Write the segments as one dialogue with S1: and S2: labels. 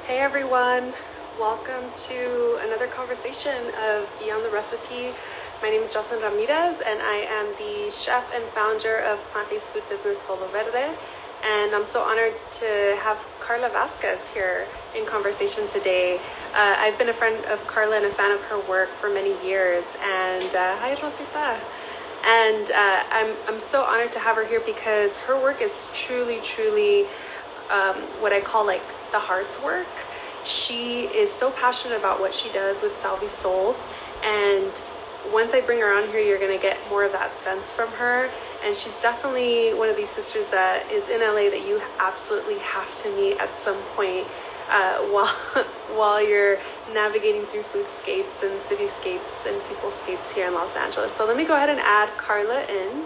S1: Hey everyone, welcome to another conversation of Beyond the Recipe. My name is Jocelyn Ramirez and I am the chef and founder of plant-based food business Todo Verde. And I'm so honored to have Karla Vasquez here in conversation today. I've been a friend of Karla and a fan of her work for many years. And hi Rosita. And I'm so honored to have her here because her work is truly what I call like the heart's work. She is so passionate about what she does with SalviSoul, and once I bring her on here, you're gonna get more of that sense from her. And she's definitely one of these sisters that is in LA that you absolutely have to meet at some point while while you're navigating through foodscapes and cityscapes and peoplescapes here in Los Angeles. So let me go ahead and add Karla in.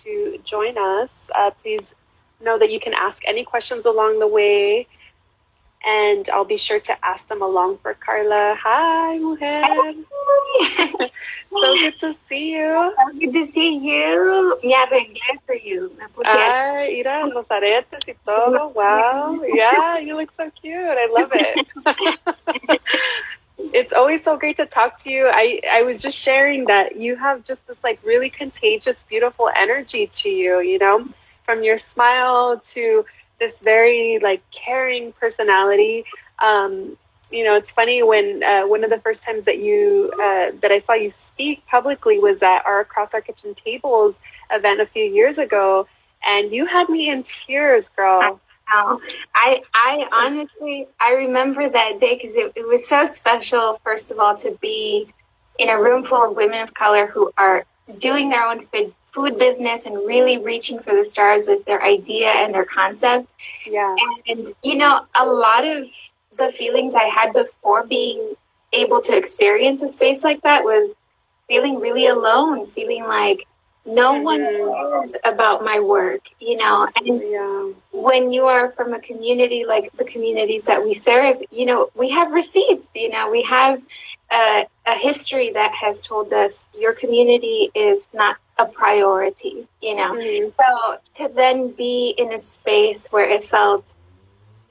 S1: To join us. Please know that you can ask any questions along the way, and I'll be sure to ask them along for Karla. Hi, mujer.
S2: Hi.
S1: So good to see you.
S2: Good to see you. Me arreglé for you. Me puse
S1: Ay, mira, los aretes y todo. Wow. Yeah, you look so cute. I love it. It's always so great to talk to you. I was just sharing that you have just this like really contagious, beautiful energy to you, you know, from your smile to this very like caring personality. You know, it's funny when one of the first times that that I saw you speak publicly was at our Across Our Kitchen Tables event a few years ago, and you had me in tears, girl.
S2: I honestly, I remember that day because it was so special, first of all, to be in a room full of women of color who are doing their own food business and really reaching for the stars with their idea and their concept.
S1: Yeah.
S2: And you know, a lot of the feelings I had before being able to experience a space like that was feeling really alone, feeling like no one cares about my work, you know. And when you are from a community like the communities that we serve, you know, we have receipts, you know, we have a history that has told us your community is not a priority, you know. So to then be in a space where it felt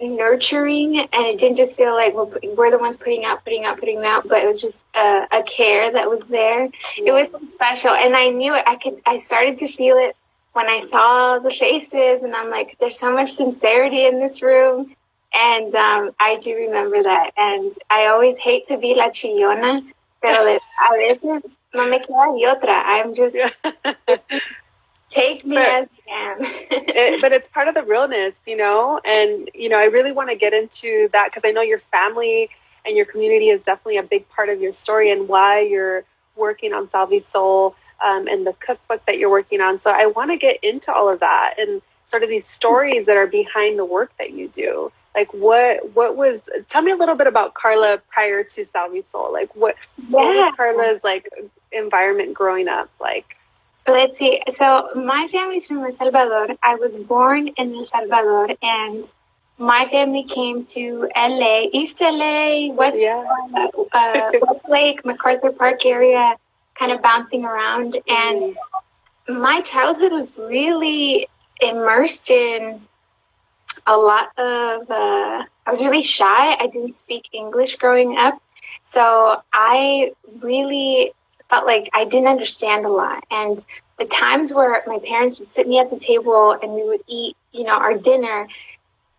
S2: nurturing and it didn't just feel like we're the ones putting out, but it was just a care that was there. It was so special, and I knew it. I started to feel it when I saw the faces, and I'm like, there's so much sincerity in this room. And I do remember that, and I always hate to be la chillona, pero a veces no me queda de otra. I'm just take me as I am.
S1: But it's part of the realness, you know, and, you know, I really want to get into that because I know your family and your community is definitely a big part of your story and why you're working on SalviSoul and the cookbook that you're working on. So I want to get into all of that and sort of these stories that are behind the work that you do. Like tell me a little bit about Karla prior to SalviSoul. Like what was Karla's like environment growing up like?
S2: Let's see. So my family's from El Salvador. I was born in El Salvador, and my family came to LA, East LA, West Lake, MacArthur Park area, kind of bouncing around. And my childhood was really immersed in a lot of, I was really shy. I didn't speak English growing up. So I really felt like I didn't understand a lot. And the times where my parents would sit me at the table and we would eat, you know, our dinner,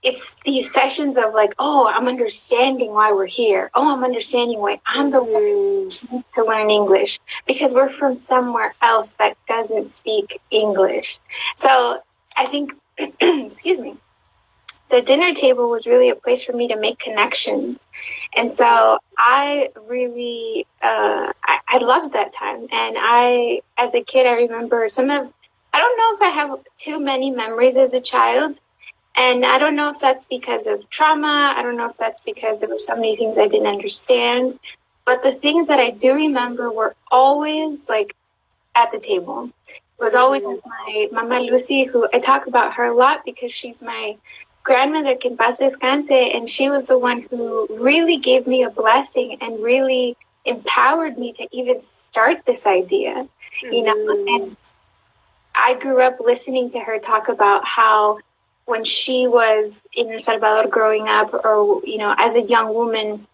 S2: it's these sessions of like, oh, I'm understanding why we're here. Oh, I'm understanding why I'm the one who needs to learn English because we're from somewhere else that doesn't speak English. So I think, excuse me, the dinner table was really a place for me to make connections. And so I really, I loved that time. And as a kid, I remember I don't know if I have too many memories as a child. And I don't know if that's because of trauma. I don't know if that's because there were so many things I didn't understand. But the things that I do remember were always like at the table. It was always with my Mama Lucy, who I talk about her a lot because she's my grandmother, que en paz descanse, and she was the one who really gave me a blessing and really empowered me to even start this idea, you know. And I grew up listening to her talk about how when she was in El Salvador growing up, or, as a young woman,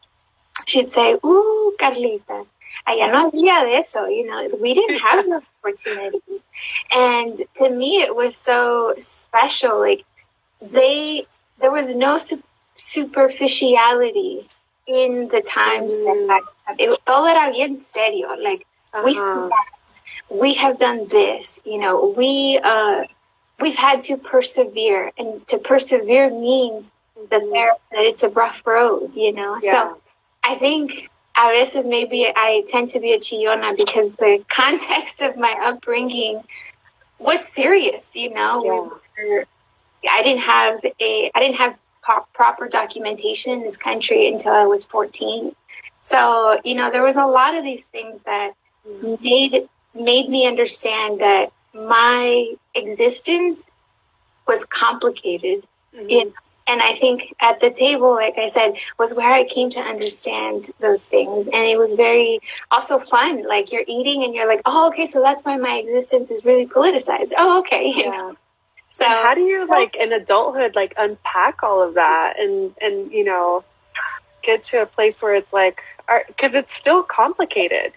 S2: she'd say, "Ooh, Carlita, allá no había de eso." We didn't have those opportunities. And to me, it was so special. Like, there was no superficiality in the times that todo era bien serio. Like, we have done this, we've had to persevere, and to persevere means that it's a rough road, So I think a veces maybe I tend to be a chillona because the context of my upbringing was serious, I didn't have proper documentation in this country until I was 14. So, there was a lot of these things that made me understand that my existence was complicated. And I think at the table, like I said, was where I came to understand those things. And it was very also fun. Like, you're eating and you're like, oh, okay, so that's why my existence is really politicized. Oh, okay.
S3: So and how do you, like, in adulthood, like, unpack all of that and get to a place where it's like, because it's still complicated,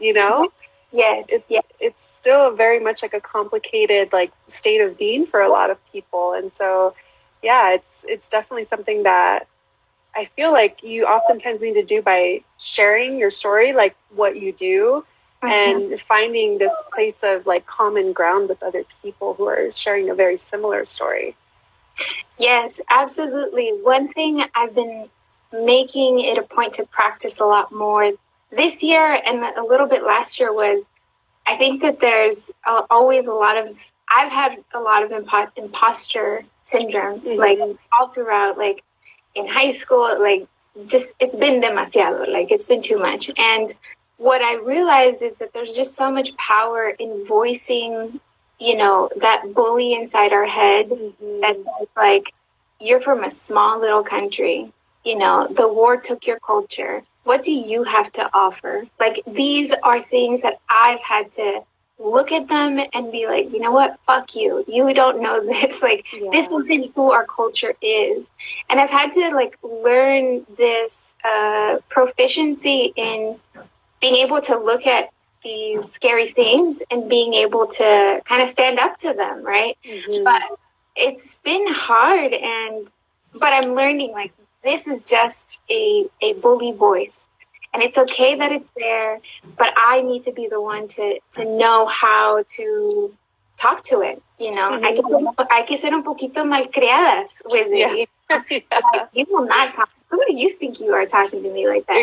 S2: Yes.
S3: It's still very much like a complicated, like, state of being for a lot of people. And so, yeah, it's definitely something that I feel like you oftentimes need to do by sharing your story, like what you do, and finding this place of, like, common ground with other people who are sharing a very similar story.
S2: Yes, absolutely. One thing I've been making it a point to practice a lot more this year and a little bit last year was, I think that there's always I've had a lot of imposter syndrome, like, all throughout, like, in high school, like, just, it's been demasiado, like, it's been too much. And what I realized is that there's just so much power in voicing, that bully inside our head, that's like, you're from a small little country, the war took your culture. What do you have to offer? Like, these are things that I've had to look at them and be like, you know what? Fuck you. You don't know this. Like, this isn't who our culture is. And I've had to, like, learn this proficiency in being able to look at these scary things and being able to kind of stand up to them, right? But it's been hard, but I'm learning, like, this is just a bully voice. And it's okay that it's there, but I need to be the one to know how to talk to it, Hay que ser un poquito malcriadas with it. Like, you will not talk. Who do you think you are talking to me like that?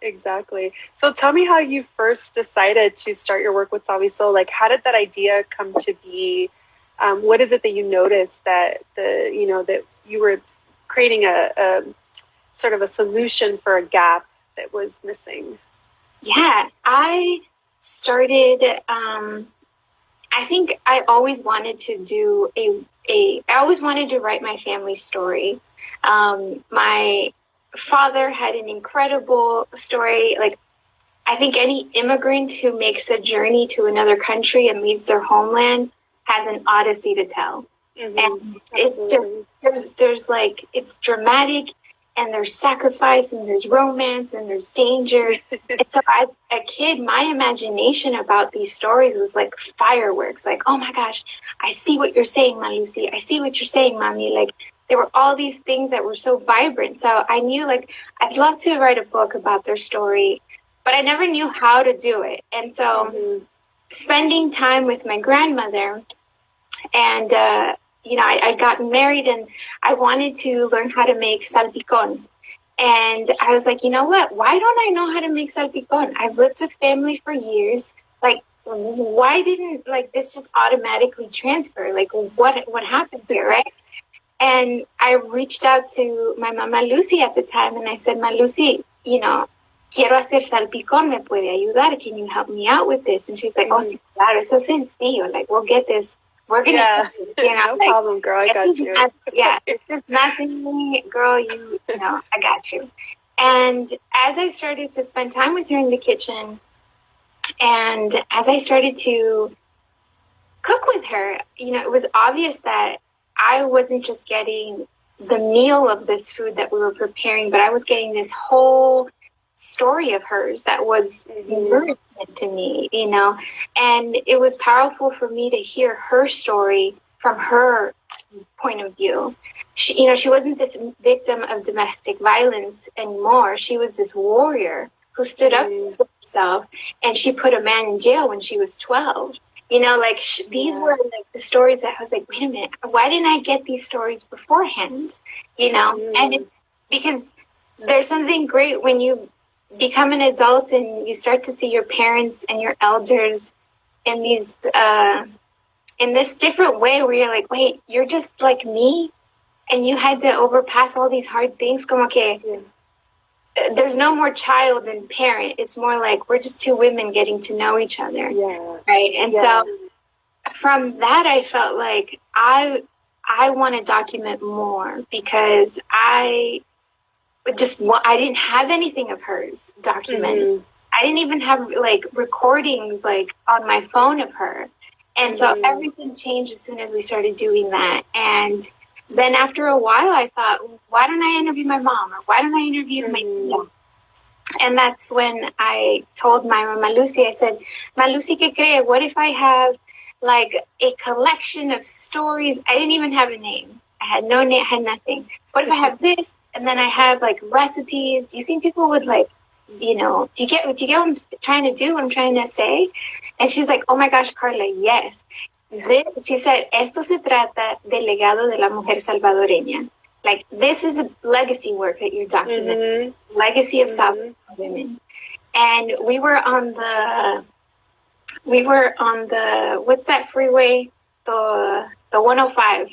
S3: Exactly. So tell me how you first decided to start your work with SalviSoul. Like, how did that idea come to be? What is it that you noticed that that you were creating a sort of a solution for a gap that was missing?
S2: Yeah, I started, I think I always wanted to do I always wanted to write my family story. My father had an incredible story. Like, I think any immigrant who makes a journey to another country and leaves their homeland has an odyssey to tell. And it's just, there's like, it's dramatic, and there's sacrifice, and there's romance, and there's danger. And so as a kid, my imagination about these stories was like fireworks. Like, oh my gosh, I see what you're saying, Ma Lucy. I see what you're saying, Mommy. Like, there were all these things that were so vibrant. So I knew, like, I'd love to write a book about their story, but I never knew how to do it. And so spending time with my grandmother, and I'd gotten married, and I wanted to learn how to make salpicón. And I was like, you know what? Why don't I know how to make salpicón? I've lived with family for years. Like, why didn't, like, this just automatically transfer? Like, what happened here, right? And I reached out to my mama Lucy at the time, and I said, Ma Lucy, quiero hacer salpicón, ¿me puede ayudar? Can you help me out with this? And she's like, oh, sí, claro, eso sencillo. Like, we'll get this. We're going to,
S3: no like, problem, girl, I got you.
S2: It's just nothing, girl, I got you. And as I started to spend time with her in the kitchen, and as I started to cook with her, it was obvious that I wasn't just getting the meal of this food that we were preparing, but I was getting this whole story of hers that was nourishment to me, you know, and it was powerful for me to hear her story from her point of view. She, you know, she wasn't this victim of domestic violence anymore. She was this warrior who stood up for herself, and she put a man in jail when she was 12. You know, like these were like the stories that I was like, wait a minute, why didn't I get these stories beforehand? You know, and because there's something great when you become an adult and you start to see your parents and your elders in these in this different way where you're like, wait, you're just like me, and you had to overpass all these hard things. Como que there's no more child and parent. It's more like we're just two women getting to know each other. Yeah. Right. And so from that, I felt like I want to document more because I didn't have anything of hers documented. I didn't even have like recordings like on my phone of her. And so everything changed as soon as we started doing that. And then after a while, I thought, why don't I interview my mom? Or why don't I interview my tia? And that's when I told my mama Lucy, I said, Ma Lucy, ¿qué cree? What if I have like a collection of stories? I didn't even have a name. I had no name, I had nothing. What if I have this? And then I have like recipes. Do you think people would like, you know, do you get what I'm trying to do, what I'm trying to say? And she's like, oh my gosh, Karla, yes. She said, esto se trata del legado de la mujer salvadoreña. Like, this is a legacy work that you're documenting. Legacy of Salvadoran women. And we were on the, what's that freeway? The 105.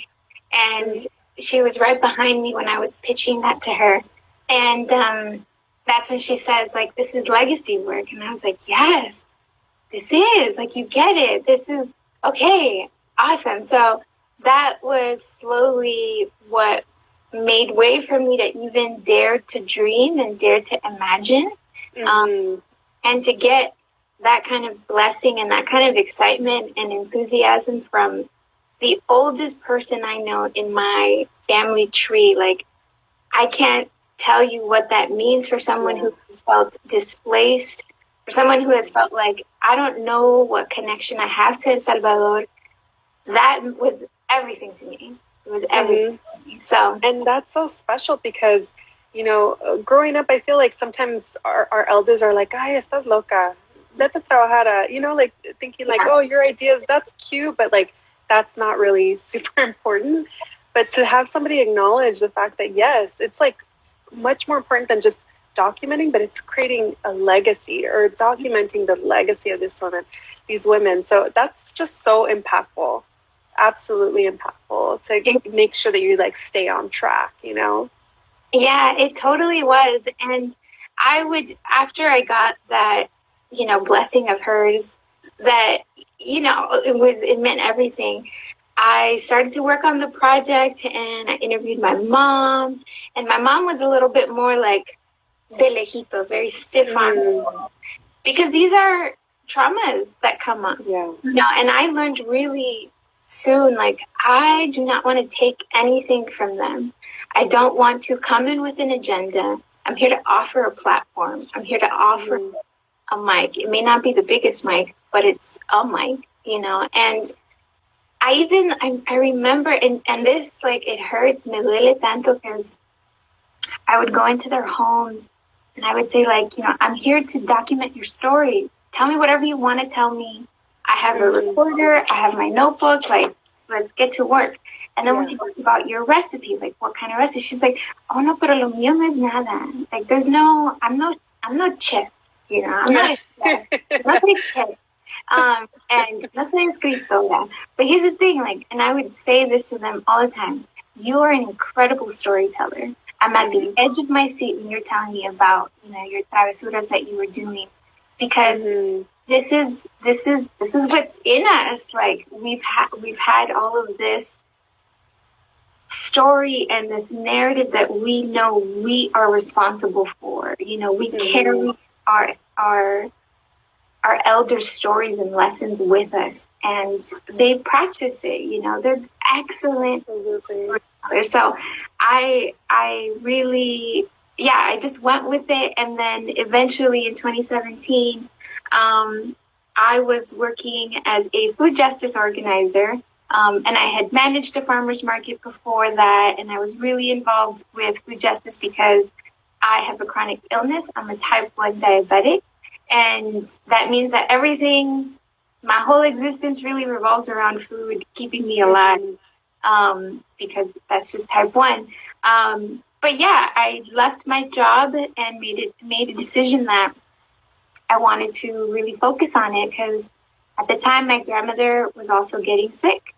S2: And she was right behind me when I was pitching that to her. And that's when she says, like, this is legacy work. And I was like, yes, this is. Like, you get it. This is, okay, awesome. So that was slowly what made way for me to even dare to dream and dare to imagine. And to get that kind of blessing and that kind of excitement and enthusiasm from the oldest person I know in my family tree. Like, I can't tell you what that means for someone who has felt displaced, for someone who has felt like, I don't know what connection I have to El Salvador. That was everything to me. It was everything to me. So,
S3: and that's so special because, you know, growing up, I feel like sometimes our elders are like, ay, estás loca, vete a trabajar, you know, like thinking like, oh, your ideas, that's cute, but like, that's not really super important. But to have somebody acknowledge the fact that, yes, it's like much more important than just documenting, but it's creating a legacy or documenting the legacy of these women. So that's just so impactful. Absolutely impactful to make sure that you like stay on track, you know?
S2: Yeah, it totally was. And I would, after I got that, you know, blessing of hers, that, you know, it meant everything. I started to work on the project and I interviewed my mom, and my mom was a little bit more like de lejitos, very stiff on, because these are traumas that come up. You know, and I learned really soon, like, I do not want to take anything from them. I don't want to come in with an agenda. I'm here to offer a platform. I'm here to offer a mic. It may not be the biggest mic, but it's a mic, you know. And I remember, and this, like, it hurts, me duele tanto, because I would go into their homes and I would say, like, you know, I'm here to document your story. Tell me whatever you want to tell me. I have a recorder. I have my notebook. Like, let's get to work. And then when she talked about your recipe, like, what kind of recipe? She's like, oh, no, pero lo mío no es nada. Like, I'm not chef, you know, I'm not a chef. No soy chef. And no soy escritora. But here's the thing, like, and I would say this to them all the time. You are an incredible storyteller. I'm at the edge of my seat when you're telling me about, you know, your travesuras that you were doing, because this is what's in us. Like, we've had all of this story and this narrative that we know we are responsible for. You know, we carry our our elders' stories and lessons with us, and they practice it. You know, they're excellent storytellers. So I really, yeah, I just went with it, and then eventually in 2017, I was working as a food justice organizer. And I had managed a farmer's market before that, and I was really involved with food justice because I have a chronic illness. I'm a type 1 diabetic, and that means that everything, my whole existence really revolves around food, keeping me alive, because that's just type 1. But yeah, I left my job and made a decision that I wanted to really focus on it, because at the time my grandmother was also getting sick.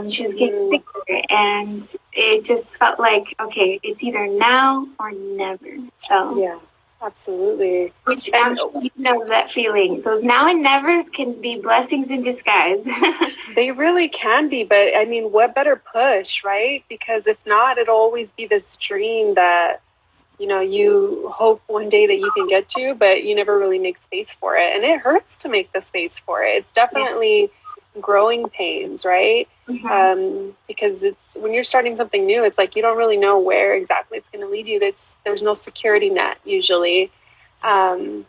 S2: She was getting sicker, and it just felt like, okay, it's either now or never. So
S3: yeah, absolutely.
S2: Which I'm sure you know that feeling. Those now and nevers can be blessings in disguise.
S3: They really can be, but I mean, what better push, right? Because if not, it'll always be this dream that, you know, you hope one day that you can get to, but you never really make space for it. And it hurts to make the space for it. It's definitely growing pains, right? Because it's when you're starting something new, it's like you don't really know where exactly it's going to lead you. There's no security net usually. And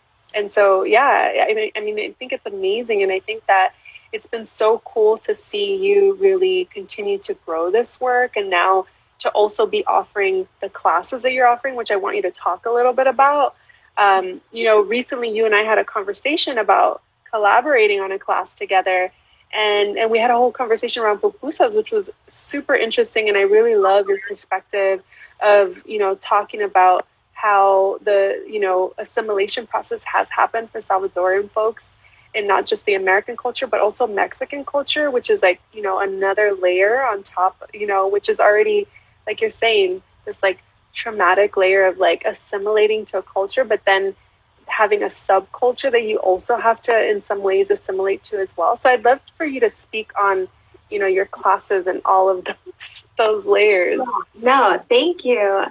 S3: so, yeah, I mean, I think it's amazing. And I think that it's been so cool to see you really continue to grow this work, and now to also be offering the classes that you're offering, which I want you to talk a little bit about. You know, recently you and I had a conversation about collaborating on a class together, and we had a whole conversation around pupusas, which was super interesting. And I really love your perspective of, you know, talking about how the, you know, assimilation process has happened for Salvadoran folks, and not just the American culture, but also Mexican culture, which is like, you know, another layer on top, you know, which is already, like you're saying, this like traumatic layer of like assimilating to a culture, but then having a subculture that you also have to in some ways assimilate to as well. So I'd love for you to speak on, you know, your classes and all of those layers.
S2: No, thank you.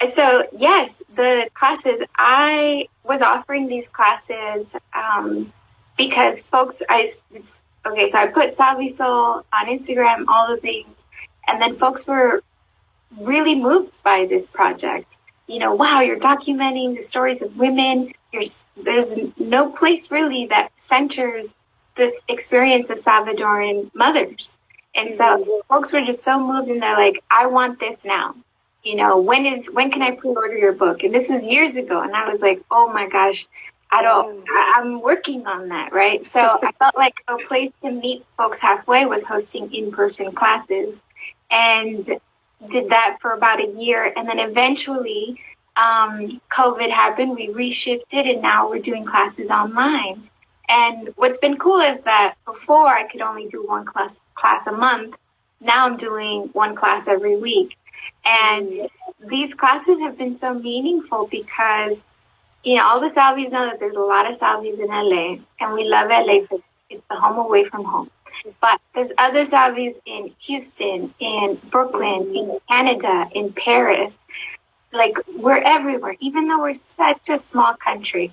S2: So yes, the classes, I was offering these classes because folks, so I put SalviSoul on Instagram, all the things, and then folks were really moved by this project. You know, wow, you're documenting the stories of women. There's no place really that centers this experience of Salvadoran mothers. And so folks were just so moved, and they're like, I want this now. You know, when can I pre-order your book? And this was years ago. And I was like, oh my gosh, I'm working on that, right? So I felt like a place to meet folks halfway was hosting in-person classes, and did that for about a year. And then eventually COVID happened, we reshifted, and now we're doing classes online. And what's been cool is that before I could only do one class a month. Now I'm doing one class every week. And these classes have been so meaningful because, you know, all the Salvis know that there's a lot of Salvis in LA, and we love LA because it's the home away from home. But there's other Salvis in Houston, in Brooklyn, in Canada, in Paris. Like, we're everywhere. Even though we're such a small country,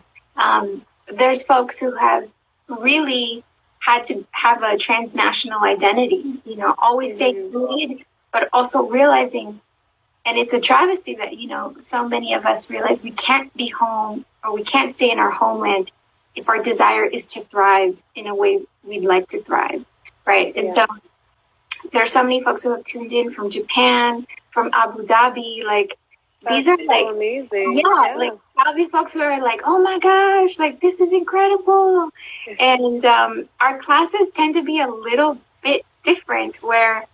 S2: there's folks who have really had to have a transnational identity, you know, always staying rooted, but also realizing, and it's a travesty that, you know, so many of us realize we can't be home, or we can't stay in our homeland if our desire is to thrive in a way we'd like to thrive, right? And so there's so many folks who have tuned in from Japan, from Abu Dhabi, like, these are like amazing. Like Salvi folks who are like, oh my gosh, like, this is incredible. And our classes tend to be a little bit different, where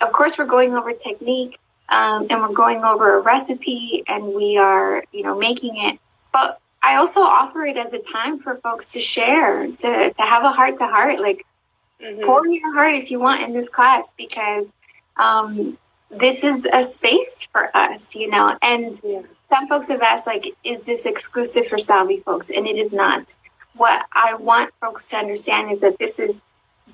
S2: of course we're going over technique, and we're going over a recipe, and we are, you know, making it. But I also offer it as a time for folks to share, to have a heart to heart, like, pour your heart if you want in this class, because this is a space for us, you know. And some folks have asked, like, is this exclusive for Salvi folks? And it is not. What I want folks to understand is that this is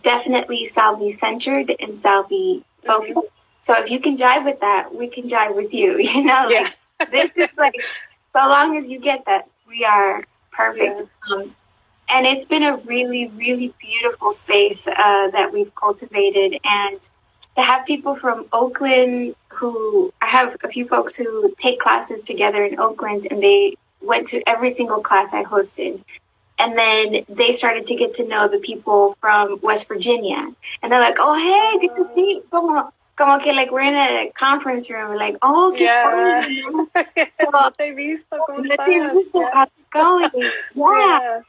S2: definitely Salvi centered and Salvi focused. So if you can jive with that, we can jive with you, you know. Like, this is like, so long as you get that, we are perfect. And it's been a really, really beautiful space that we've cultivated. And to have people from Oakland I have a few folks who take classes together in Oakland, and they went to every single class I hosted. And then they started to get to know the people from West Virginia. And they're like, oh, hey, good to see you. Como que like we're in a conference room. We're like, oh, qué
S3: Yeah.
S2: So,
S3: No te he visto, ¿cómo estás?
S2: how's it going? Yeah.
S3: Yeah.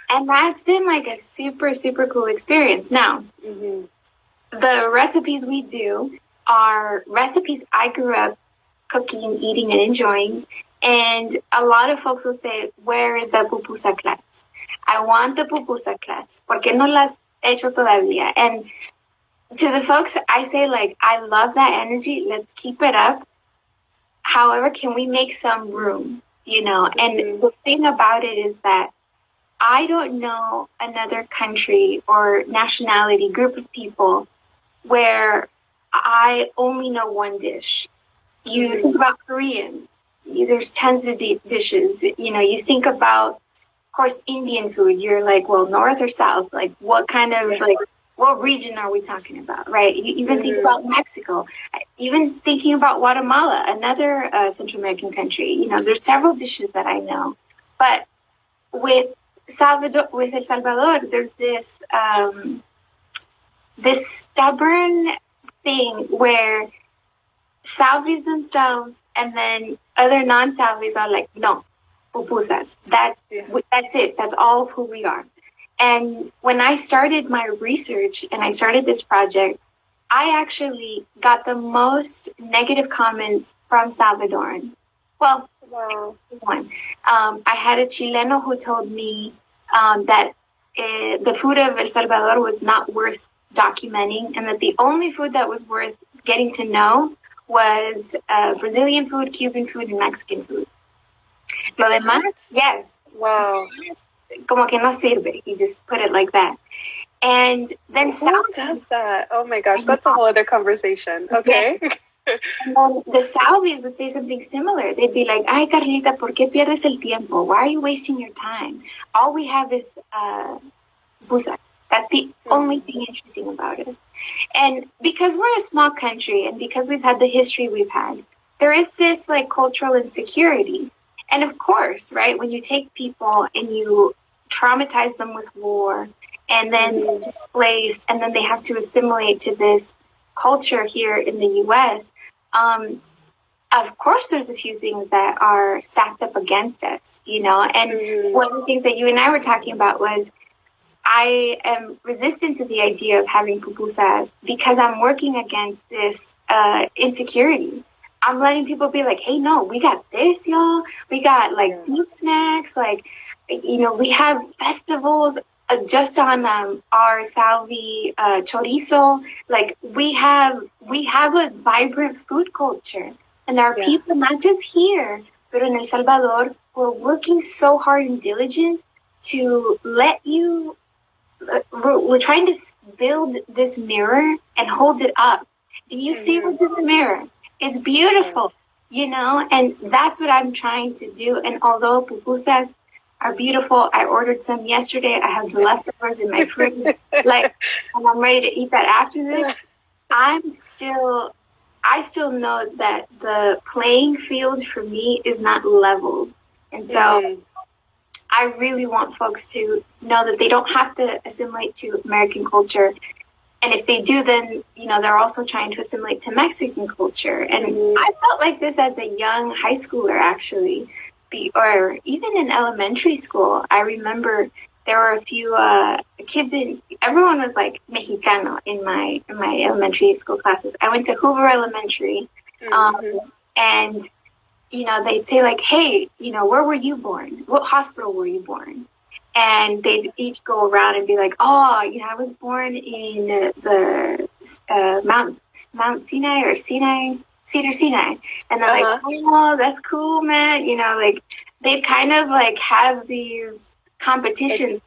S2: And that's been like a super, super cool experience. Now, the recipes we do are recipes I grew up cooking, eating, and enjoying. And a lot of folks will say, where is the pupusa class? I want the pupusa class. ¿Por qué no las he hecho todavía? And to the folks, I say, like, I love that energy. Let's keep it up. However, can we make some room? You know, and the thing about it is that I don't know another country or nationality, group of people where I only know one dish. You think about Koreans, there's tons of dishes. You know, you think about, of course, Indian food. You're like, well, north or south? Like, what kind of, like, what region are we talking about, right? You even think about Mexico, even thinking about Guatemala, another Central American country. You know, there's several dishes that I know. But with El Salvador, there's this this stubborn thing where Salvis themselves and then other non-Salvis are like, no, pupusas. That's it. That's all of who we are. And when I started my research and I started this project, I actually got the most negative comments from Salvadoran. Well, one. I had a Chileno who told me that the food of El Salvador was not worth documenting, and that the only food that was worth getting to know was Brazilian food, Cuban food, and Mexican food. Lo demás, yes.
S3: Wow.
S2: Como que no sirve. You just put it like that. And then
S3: who does that? Oh my gosh, that's a whole other conversation. Okay.
S2: Yeah. And then the Salvis would say something similar. They'd be like, ay, Carlita, ¿por qué pierdes el tiempo? Why are you wasting your time? All we have is pupusa. That's the only thing interesting about us. And because we're a small country and because we've had the history we've had, there is this like cultural insecurity. And of course, right, when you take people and you traumatize them with war and then they're displaced and then they have to assimilate to this culture here in the U.S., of course there's a few things that are stacked up against us, you know. And one of the things that you and I were talking about was I am resistant to the idea of having pupusas because I'm working against this insecurity. I'm letting people be like, hey, no, we got this, y'all. We got like these snacks. Like, you know, we have festivals just on our Salvi chorizo. Like we have a vibrant food culture. And there are people, not just here, but in El Salvador, who are working so hard and diligent to let you, we're trying to build this mirror and hold it up. Do you see what's in the mirror? It's beautiful, you know, and that's what I'm trying to do. And although pupusas are beautiful, I ordered some yesterday. I have the leftovers in my fridge, like, and I'm ready to eat that after this. I still know that the playing field for me is not leveled. And so I really want folks to know that they don't have to assimilate to American culture. And if they do, then, you know, they're also trying to assimilate to Mexican culture. And I felt like this as a young high schooler, actually, or even in elementary school. I remember there were a few kids everyone was like Mexicano in my elementary school classes. I went to Hoover Elementary. And, you know, they'd say like, hey, you know, where were you born? What hospital were you born? And they'd each go around and be like, oh, you know, I was born in the Mount Sinai or Cedar Sinai. And they're like, oh, that's cool, man. You know, like they'd kind of like have these competitions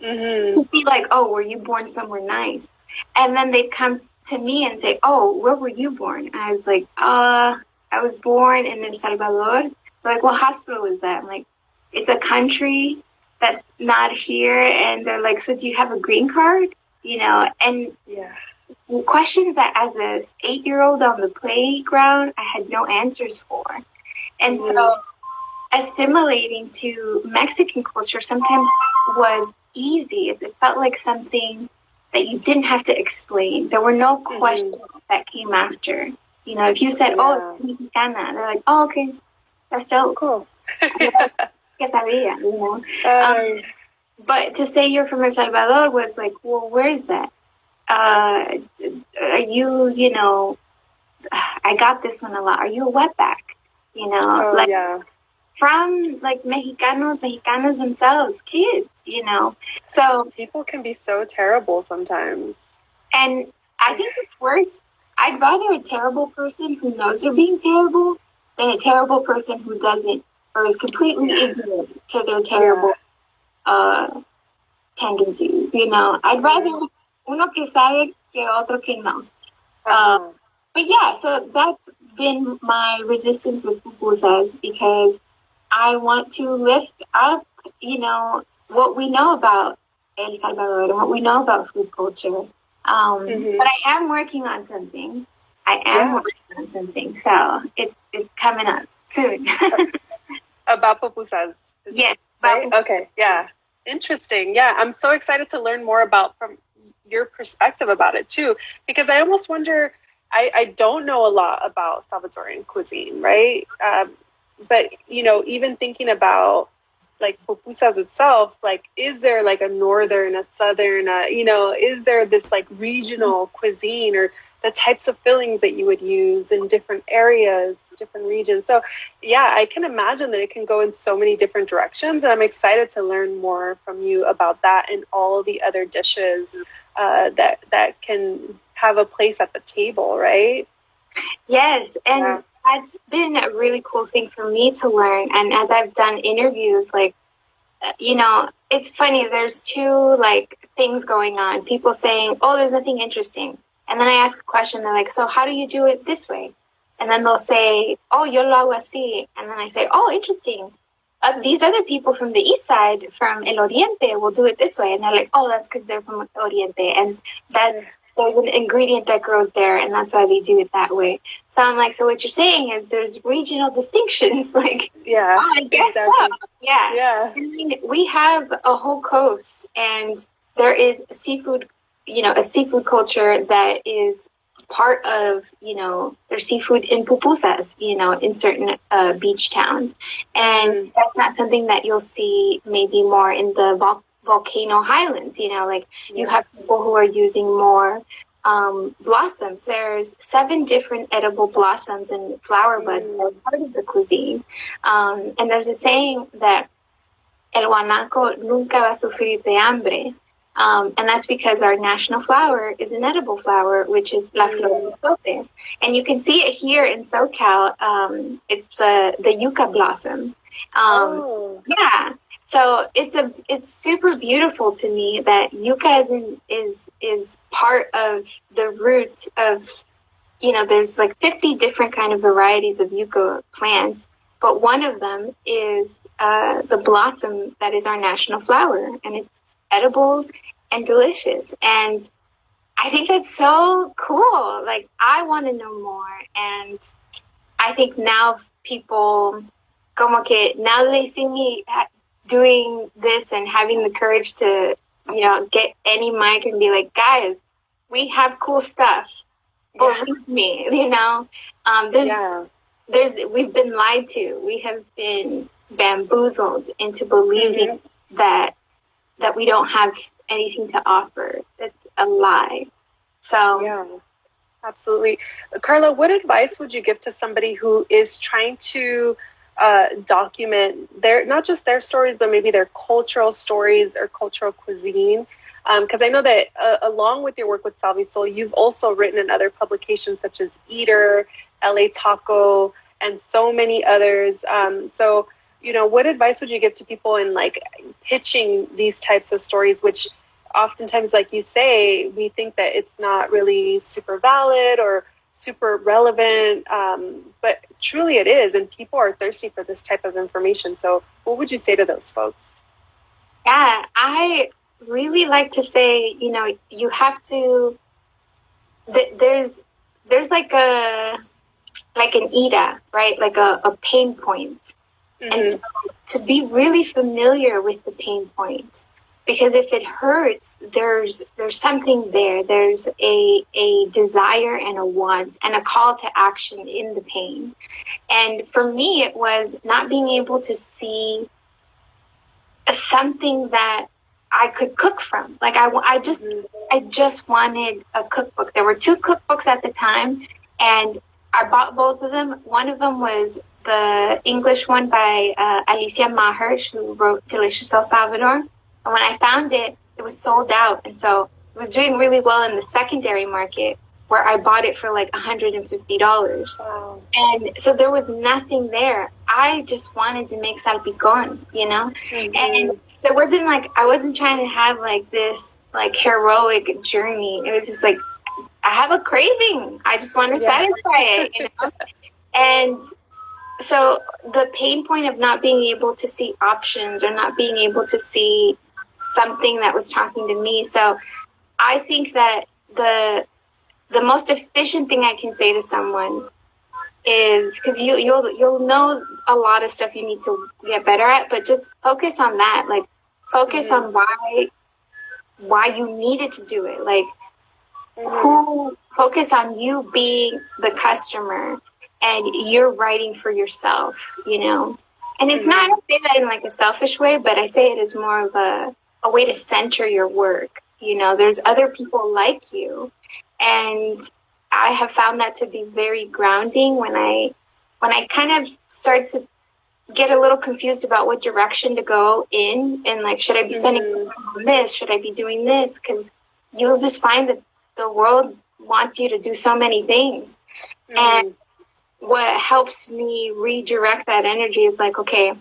S2: to be like, oh, were you born somewhere nice? And then they'd come to me and say, oh, where were you born? And I was like, I was born in El Salvador. They're like, what hospital is that? I'm like, it's a country that's not here, and they're like, so do you have a green card? And questions that as a 8-year-old on the playground, I had no answers for. And so assimilating to Mexican culture sometimes was easy. It felt like something that you didn't have to explain. There were no questions that came after. If you said, oh, it's Mexicana, they're like, oh, okay, that's dope.
S3: Cool.
S2: Que sabía, but to say you're from El Salvador was like, well, where is that? Are you, I got this one a lot. Are you a wetback? From like Mexicanas themselves, kids, So
S3: people can be so terrible sometimes.
S2: And I think it's worse. I'd rather a terrible person who knows they're being terrible than a terrible person who doesn't or is completely ignorant to their terrible tendencies. I'd rather uno que sabe que otro que no. But yeah, so that's been my resistance with pupusas, because I want to lift up, what we know about El Salvador and what we know about food culture. But I am working on something. So it's coming up soon.
S3: About pupusas.
S2: Yes.
S3: Right? Okay. Yeah. Interesting. Yeah. I'm so excited to learn more from your perspective about it too, because I almost wonder, I don't know a lot about Salvadoran cuisine, right? But, even thinking about like pupusas itself, like, is there like a northern, a southern, is there this like regional cuisine or the types of fillings that you would use in different areas, different regions? So yeah, I can imagine that it can go in so many different directions. And I'm excited to learn more from you about that and all the other dishes that can have a place at the table, right?
S2: Yes. And that's been a really cool thing for me to learn. And as I've done interviews, like, it's funny, there's two like things going on. People saying, oh, there's nothing interesting. And then I ask a question, they're like, so how do you do it this way? And then they'll say, oh, yo lo hago así. And then I say, oh, interesting. These other people from the east side, from El Oriente, will do it this way. And they're like, oh, that's because they're from Oriente. And there's an ingredient that grows there, and that's why they do it that way. So I'm like, so what you're saying is there's regional distinctions. Like, oh, I guess so. Yeah. I mean, we have a whole coast, and there is seafood, a seafood culture that is part of, there's seafood in pupusas, in certain beach towns. And that's not something that you'll see maybe more in the volcano highlands, you have people who are using more blossoms. There's 7 different edible blossoms and flower buds that are part of the cuisine. And there's a saying that el guanaco nunca va a sufrir de hambre. And that's because our national flower is an edible flower, which is la flor de tote. And you can see it here in SoCal. It's the yucca blossom. Yeah. So it's super beautiful to me that yucca is part of the roots of, there's like 50 different kind of varieties of yucca plants, but one of them is the blossom that is our national flower, and it's edible and delicious. And I think that's so cool. Like, I want to know more, and I think now people como que now they see me doing this and having the courage to, get any mic and be like, guys, we have cool stuff. Believe me, we've been lied to. We have been bamboozled into believing that we don't have anything to offer. It's a lie. So
S3: yeah, absolutely. Karla, what advice would you give to somebody who is trying to document not just their stories, but maybe their cultural stories or cultural cuisine? Because I know that along with your work with SalviSoul, you've also written in other publications such as Eater, LA Taco, and so many others. So, what advice would you give to people in like pitching these types of stories, which oftentimes, like you say, we think that it's not really super valid or super relevant, but truly it is, and people are thirsty for this type of information. So what would you say to those folks?
S2: Yeah, I really like to say, you have to, there's like an EDA, right? Like a pain point. And so to be really familiar with the pain point, because if it hurts, there's something there. There's a desire and a want and a call to action in the pain. And for me, it was not being able to see something that I could cook from. Like I just wanted a cookbook. There were two cookbooks at the time, and I bought both of them. One of them was the English one by Alicia Maher, who wrote Delicious El Salvador. And when I found it, it was sold out. And so it was doing really well in the secondary market, where I bought it for like $150.
S3: Wow.
S2: And so there was nothing there. I just wanted to make salpicón, And so it wasn't like, I wasn't trying to have like this like heroic journey. It was just like, I have a craving. I just want to satisfy it, And so the pain point of not being able to see options or not being able to see something that was talking to me. So I think that the most efficient thing I can say to someone is, because you'll know a lot of stuff you need to get better at, but just focus on that. Like focus on why you needed to do it. Like focus on you being the customer and you're writing for yourself, And it's not, I don't say that in like a selfish way, but I say it as more of a way to center your work. There's other people like you. And I have found that to be very grounding when I kind of start to get a little confused about what direction to go in, and like, should I be spending on this? Should I be doing this? Because you'll just find that the world wants you to do so many things. And what helps me redirect that energy is like, okay,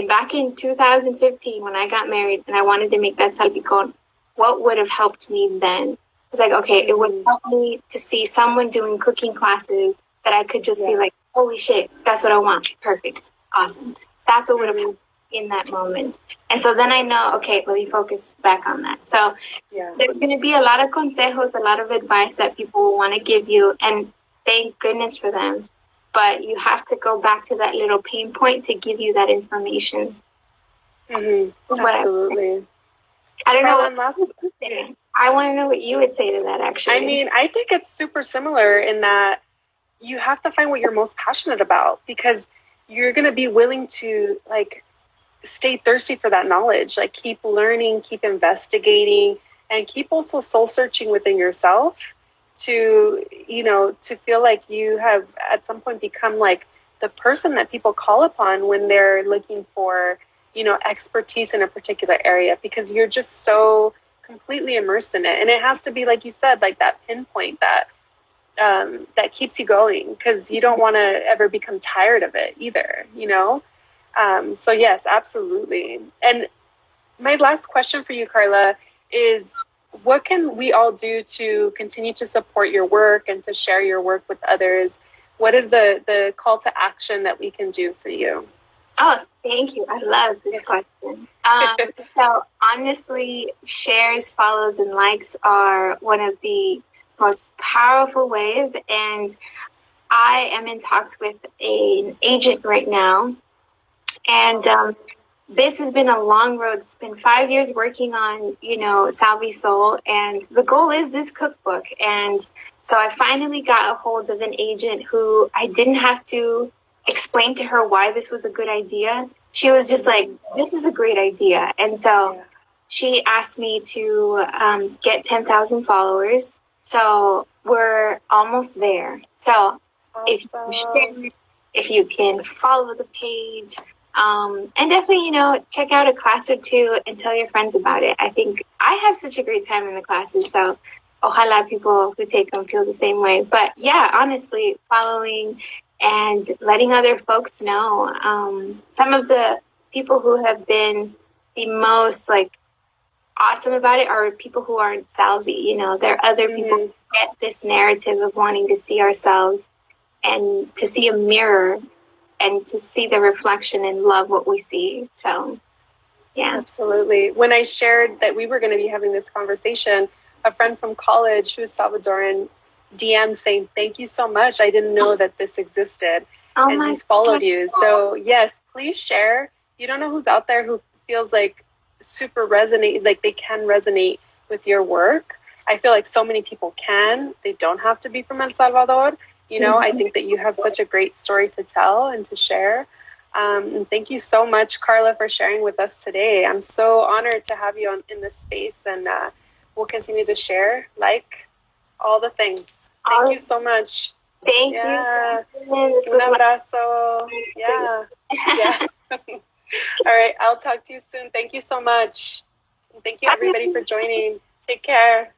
S2: back in 2015 when I got married and I wanted to make that salpicón, what would have helped me then? It's like, okay, it would help me to see someone doing cooking classes that I could just be like, holy shit, that's what I want. Perfect. Awesome. That's what would have helped in that moment. And so then I know, okay, let me focus back on that. So there's going to be a lot of consejos, a lot of advice that people will want to give you. And thank goodness for them. But you have to go back to that little pain point to give you that information.
S3: Absolutely.
S2: I don't know what you would say. I want to know what you would say to that, actually.
S3: I mean, I think it's super similar in that you have to find what you're most passionate about, because you're going to be willing to like stay thirsty for that knowledge, like keep learning, keep investigating, and keep also soul searching within yourself to, to feel like you have at some point become like the person that people call upon when they're looking for, expertise in a particular area, because you're just so completely immersed in it. And it has to be, like you said, like that pinpoint that that keeps you going, because you don't want to ever become tired of it either, So yes, absolutely. And my last question for you, Karla, is what can we all do to continue to support your work and to share your work with others? What is the call to action that we can do for you?
S2: Oh, thank you. I love this question. So honestly, shares, follows, and likes are one of the most powerful ways. And I am in talks with an agent right now. And this has been a long road. It's been 5 years working on, SalviSoul. And the goal is this cookbook. And so I finally got a hold of an agent who I didn't have to explain to her why this was a good idea. She was just like, this is a great idea. And so she asked me to get 10,000 followers. So we're almost there. So if you can follow the page, and definitely, check out a class or two and tell your friends about it. I think I have such a great time in the classes. So ojalá people who take them feel the same way. But yeah, honestly, following and letting other folks know. Some of the people who have been the most awesome about it are people who aren't Salvi. There are other people who get this narrative of wanting to see ourselves and to see a mirror and to see the reflection and love what we see. So Yeah.
S3: Absolutely. When I shared that we were going to be having this conversation, a friend from college who's Salvadoran DM saying, "Thank you so much. I didn't know that this existed."
S2: Oh
S3: And
S2: my
S3: he's followed
S2: God.
S3: you. So yes, please share. You don't know who's out there who feels like super resonate, like they can resonate with your work. I feel like so many people can. They don't have to be from El Salvador. You know, I think that you have such a great story to tell and to share. And thank you so much, Karla, for sharing with us today. I'm so honored to have you in this space, and we'll continue to share, like, all the things. Thank you so much.
S2: Thank
S3: Yeah.
S2: you. This
S3: Un
S2: was
S3: abrazo. Yeah. Yeah. All right. I'll talk to you soon. Thank you so much. And thank you, everybody, for joining. Take care.